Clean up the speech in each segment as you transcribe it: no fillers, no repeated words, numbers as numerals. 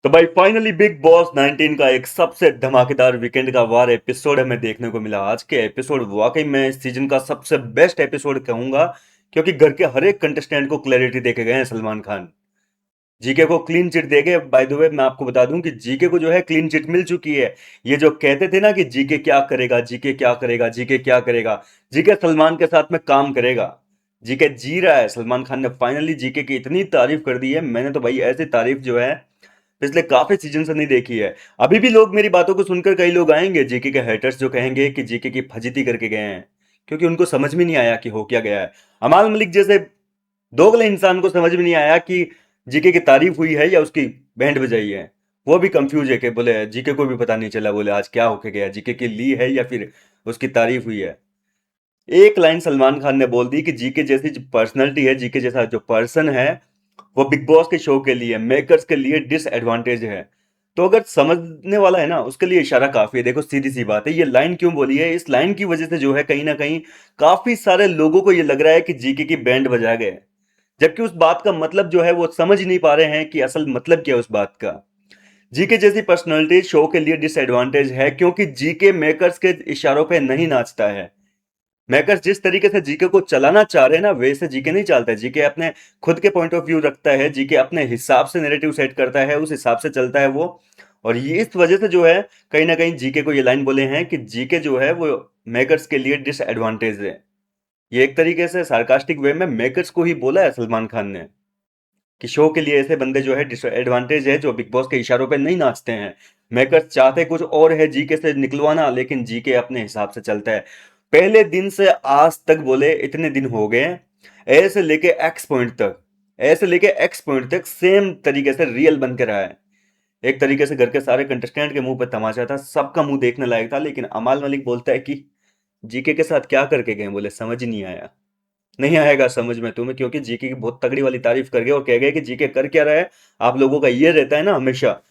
तो भाई finally big boss 19 का एक सबसे धमाकेदार वीकेंड का वार एपिसोड हमें देखने को मिला। आज के एपिसोड वाकई में इस सीजन का सबसे बेस्ट एपिसोड कहूंगा, क्योंकि घर के हर एक कंटेस्टेंट को क्लैरिटी देके गए हैं सलमान खान। जीके को क्लीन चिट देके, बाय द वे मैं आपको बता दूं कि जीके को जो है क्लीन चिट मिल चुकी है। ये जो कहते थे ना कि जीके क्या करेगा, जीके क्या करेगा, जीके क्या करेगा, जीके सलमान के साथ में काम करेगा। जीके जी रहा है। सलमान खान ने फाइनली जीके की इतनी तारीफ कर दी है, मैंने तो भाई ऐसी तारीफ जो है पिछले काफी सीजन से नहीं देखी है। अभी भी लोग मेरी बातों को सुनकर, कई लोग आएंगे जीके के हेटर्स जो कहेंगे कि जीके की फजीती करके गए हैं, क्योंकि उनको समझ में नहीं आया कि हो क्या गया है। अमाल मलिक जैसे दोगले इंसान को समझ में नहीं आया कि जीके की तारीफ हुई है या उसकी बैंड बजाई है। वो भी कंफ्यूज है कि बोले जीके को भी पता नहीं चला, बोले आज क्या होके गया, जीके की ली है या फिर उसकी तारीफ हुई है। एक लाइन सलमान खान ने बोल दी कि जीके जैसी जो पर्सनैलिटी है, जीके जैसा जो पर्सन है, वो बिग बॉस के शो के लिए, मेकर्स के लिए डिसएडवांटेज है। तो अगर समझने वाला है ना, उसके लिए इशारा काफी है। देखो सीधी सी बात है, ये लाइन क्यों बोली है, इस लाइन की वजह से जो है कहीं ना कहीं काफी सारे लोगों को ये लग रहा है कि जीके की बैंड बजा गए, जबकि उस बात का मतलब जो है वो समझ ही नहीं पा रहे हैं कि असल मतलब क्या है उस बात का। जीके जैसी पर्सनैलिटी शो के लिए डिसएडवांटेज है, क्योंकि जीके मेकर्स के इशारों पे नहीं नाचता है। मैकर्स जिस तरीके से जीके को चलाना चाह रहे हैं ना, वैसे जीके नहीं चलता है। जीके अपने खुद के पॉइंट ऑफ व्यू रखता है, जीके अपने हिसाब से नैरेटिव सेट करता है, उस हिसाब से चलता है वो। और ये इस वजह से जो है कहीं ना कहीं जीके को ये लाइन बोले हैं कि जीके जो है वो मेकर्स के लिए डिसएडवांटेज है। ये एक तरीके से सार्कास्टिक वे में मेकर्स को ही बोला है सलमान खान ने, कि शो के लिए ऐसे बंदे जो है डिसएडवांटेज है, जो बिग बॉस के इशारों पे नहीं नाचते हैं। मेकर्स चाहते कुछ और है जीके से निकलवाना, लेकिन जीके अपने हिसाब से चलता है। पहले दिन से आज तक, बोले इतने दिन हो गए, ऐसे लेके एक्स पॉइंट तक, ऐसे लेके एक्स पॉइंट तक सेम तरीके से रियल बन के रहा है। एक तरीके से घर के सारे कंटेस्टेंट के मुंह पे तमाचा था, सबका मुंह देखने लायक था। लेकिन अमाल मलिक बोलता है कि जीके के साथ क्या करके गए, बोले समझ ही नहीं आया। नहीं आएगा समझ में तुम्हें, क्योंकि जीके की बहुत तगड़ी वाली तारीफ कर गए और कह गए कि जीके कर क्या रहा है। आप लोगों का ये रहता है ना हमेशा,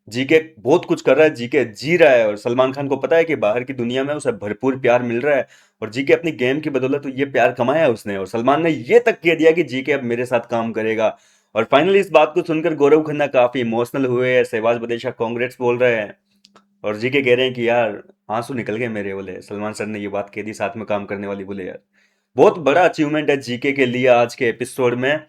जीके बहुत कुछ कर रहा है, जीके जी रहा है, और सलमान खान को पता है कि बाहर की दुनिया में उसे भरपूर प्यार मिल रहा है। और जीके अपनी गेम की बदौलत तो ये प्यार कमाया है उसने, और सलमान ने ये तक कह दिया कि जीके अब मेरे साथ काम करेगा। और फाइनली इस बात को सुनकर गौरव खन्ना काफी इमोशनल हुए हैं, सहवाज बदेशा कांग्रेस बोल रहे हैं, और जीके कह रहे हैं कि यार आंसू निकल गए मेरे, बोले सलमान सर ने ये बात कह दी साथ में काम करने वाली, बोले यार बहुत बड़ा अचीवमेंट है जीके के लिए आज के एपिसोड में।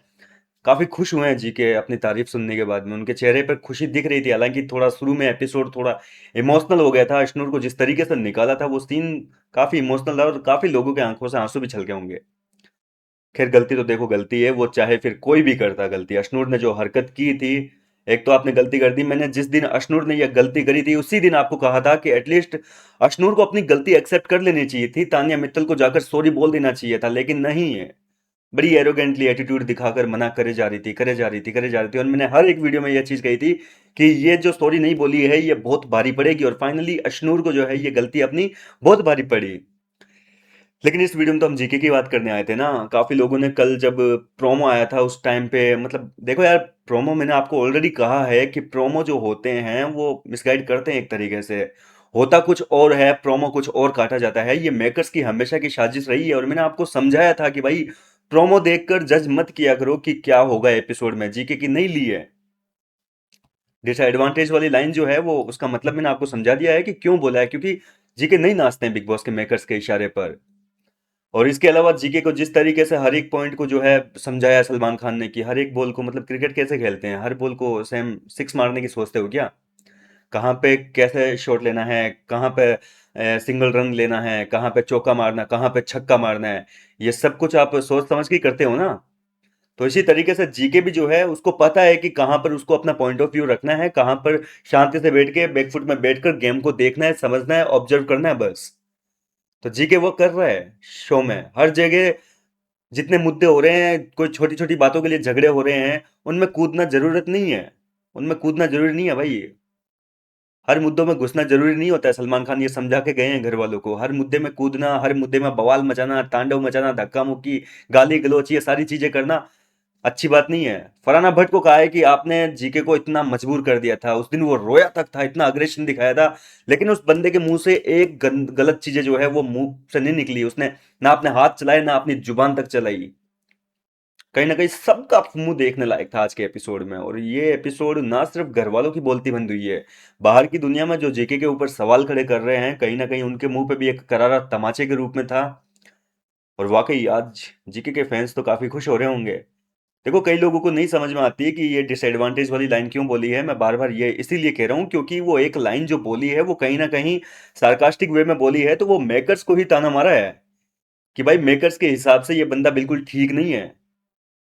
काफी खुश हुए हैं जीके अपनी तारीफ सुनने के बाद में, उनके चेहरे पर खुशी दिख रही थी। हालांकि थोड़ा शुरू में एपिसोड थोड़ा इमोशनल हो गया था, अशनूर को जिस तरीके से निकाला था वो सीन काफी इमोशनल था, और काफी लोगों के आंखों से आंसू भी छलके होंगे। खैर गलती तो देखो गलती है, वो चाहे फिर कोई भी करता गलती। अशनूर ने जो हरकत की थी, एक तो आपने गलती कर दी। मैंने जिस दिन अशनूर ने यह गलती करी थी, उसी दिन आपको कहा था कि एटलीस्ट अशनूर को अपनी गलती एक्सेप्ट कर लेनी चाहिए थी, तानिया मित्तल को जाकर सॉरी बोल देना चाहिए था, लेकिन नहीं है। बड़ी एरोगेंटली एटीट्यूड दिखाकर मना करे जा रही थी, करे जा रही थी, करे जा रही थी। और मैंने हर एक वीडियो में यह चीज कही थी कि ये जो स्टोरी नहीं बोली है ये बहुत भारी पड़ेगी, और फाइनली अशनूर को जो है ये गलती अपनी बहुत भारी पड़ी। लेकिन इस वीडियो में तो हम जीके की बात करने आए थे ना। काफी लोगों ने कल जब प्रोमो आया था उस टाइम पे, मतलब देखो यार, प्रोमो मैंने आपको ऑलरेडी कहा है कि प्रोमो जो होते हैं वो मिसगाइड करते हैं एक तरीके से। होता कुछ और है, प्रोमो कुछ और काटा जाता है। ये मेकर्स की हमेशा की साजिश रही है, और मैंने आपको समझाया था कि भाई प्रोमो देखकर जज मत किया करो कि क्या होगा एपिसोड में। जीके की नहीं ली है डिसएडवांटेज वाली लाइन जो है, वो उसका मतलब मैंने आपको समझा दिया है कि क्यों बोला है, क्योंकि जीके नहीं नाचते हैं बिग बॉस के मेकर्स के इशारे पर। और इसके अलावा जीके को जिस तरीके से हर एक पॉइंट को जो है समझाया सलमान खान ने, कि हर एक बॉल को, मतलब क्रिकेट कैसे खेलते हैं, हर बॉल को सेम सिक्स मारने की सोचते हो क्या? कहाँ पे कैसे शॉट लेना है, कहाँ पे सिंगल रन लेना है, कहाँ पे चौका मारना, कहाँ पे छक्का मारना है, ये सब कुछ आप सोच समझ के ही करते हो ना। तो इसी तरीके से जीके भी जो है उसको पता है कि कहाँ पर उसको अपना पॉइंट ऑफ व्यू रखना है, कहाँ पर शांति से बैठ के बैकफुट में बैठकर गेम को देखना है, समझना है, ऑब्जर्व करना है, बस। तो जीके वो कर रहा है शो में हर जगह। जितने मुद्दे हो रहे हैं, कोई छोटी छोटी बातों के लिए झगड़े हो रहे हैं, उनमें कूदना जरूरत नहीं है, उनमें कूदना जरूरी नहीं है भाई। हर मुद्दों में घुसना जरूरी नहीं होता है। सलमान खान ये समझा के गए हैं घर वालों को, हर मुद्दे में कूदना, हर मुद्दे में बवाल मचाना, तांडव मचाना, धक्का मुक्की, गाली गलौच, ये सारी चीजें करना अच्छी बात नहीं है। फरहाना भट्ट को कहा है कि आपने जीके को इतना मजबूर कर दिया था, उस दिन वो रोया तक था, इतना अग्रेशन दिखाया था, लेकिन उस बंदे के मुंह से एक गलत चीजें जो है वो मुंह से नहीं निकली। उसने ना अपने हाथ चलाए, ना अपनी जुबान तक चलाई। कहीं ना कहीं सबका मुंह देखने लायक था आज के एपिसोड में। और ये एपिसोड ना सिर्फ घर वालों की बोलती बंद हुई है, बाहर की दुनिया में जो जेके के ऊपर सवाल खड़े कर रहे हैं, कहीं ना कहीं उनके मुंह पे भी एक करारा तमाचे के रूप में था। और वाकई आज जीके के फैंस तो काफी खुश हो रहे होंगे। देखो, कई लोगों को नहीं समझ में आती है कि ये डिसएडवांटेज वाली लाइन क्यों बोली है। मैं बार बार ये इसीलिए कह रहा हूँ क्योंकि वो एक लाइन जो बोली है वो कहीं ना कहीं सार्कास्टिक वे में बोली है, तो वो मेकर्स को ही ताना मारा है कि भाई मेकर्स के हिसाब से ये बंदा बिल्कुल ठीक नहीं है।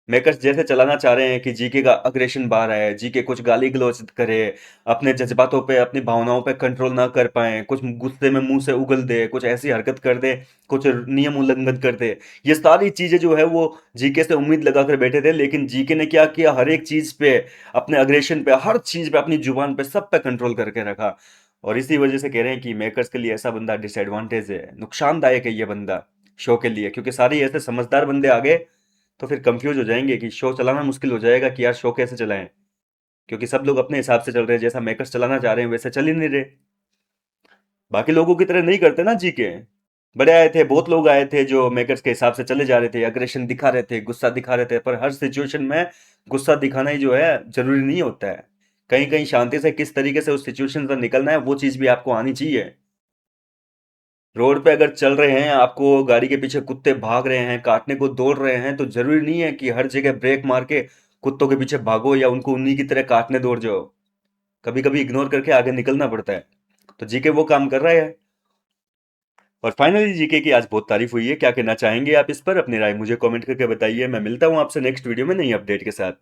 मेकर्स जैसे चलाना चाह रहे हैं कि जीके का अग्रेशन बाहर आए, जीके कुछ गाली गलौज करे, अपने जज्बातों पे अपनी भावनाओं पे कंट्रोल ना कर पाए, कुछ गुस्से में मुंह से उगल दे, कुछ ऐसी हरकत कर दे, कुछ नियम उल्लंघन कर दे। ये सारी चीजें जो है वो जीके से उम्मीद लगा कर बैठे थे, लेकिन जीके ने क्या किया, हर एक चीज पे, अपने अग्रेशन पे, हर चीज पे, अपनी जुबान पे, सब पे कंट्रोल करके रखा। और इसी वजह से कह रहे हैं कि मेकर्स के लिए ऐसा बंदा डिसएडवांटेज है, नुकसानदायक है ये बंदा शो के लिए, क्योंकि सारे ऐसे समझदार बंदे आ गए तो फिर कंफ्यूज हो जाएंगे कि शो चलाना मुश्किल हो जाएगा कि यार शो कैसे चलाएं, क्योंकि सब लोग अपने हिसाब से चल रहे हैं, जैसा मेकर्स चलाना चाह रहे हैं वैसे चल ही नहीं रहे। बाकी लोगों की तरह नहीं करते ना जी के। बड़े आए थे, बहुत लोग आए थे जो मेकर्स के हिसाब से चले जा रहे थे, अग्रेशन दिखा रहे थे, गुस्सा दिखा रहे थे, पर हर सिचुएशन में गुस्सा दिखाना ही जो है जरूरी नहीं होता है। कहीं कहीं शांति से किस तरीके से उस सिचुएशन से निकलना है वो चीज भी आपको आनी चाहिए। रोड पे अगर चल रहे हैं, आपको गाड़ी के पीछे कुत्ते भाग रहे हैं, काटने को दौड़ रहे हैं, तो जरूरी नहीं है कि हर जगह ब्रेक मार के कुत्तों के पीछे भागो या उनको उन्हीं की तरह काटने दौड़ जाओ। कभी कभी इग्नोर करके आगे निकलना पड़ता है। तो जीके वो काम कर रहा है। और फाइनली जीके की आज बहुत तारीफ हुई है। क्या कहना चाहेंगे आप इस पर? अपनी राय मुझे कमेंट करके बताइए। मैं मिलता हूँ आपसे नेक्स्ट वीडियो में नई अपडेट के साथ।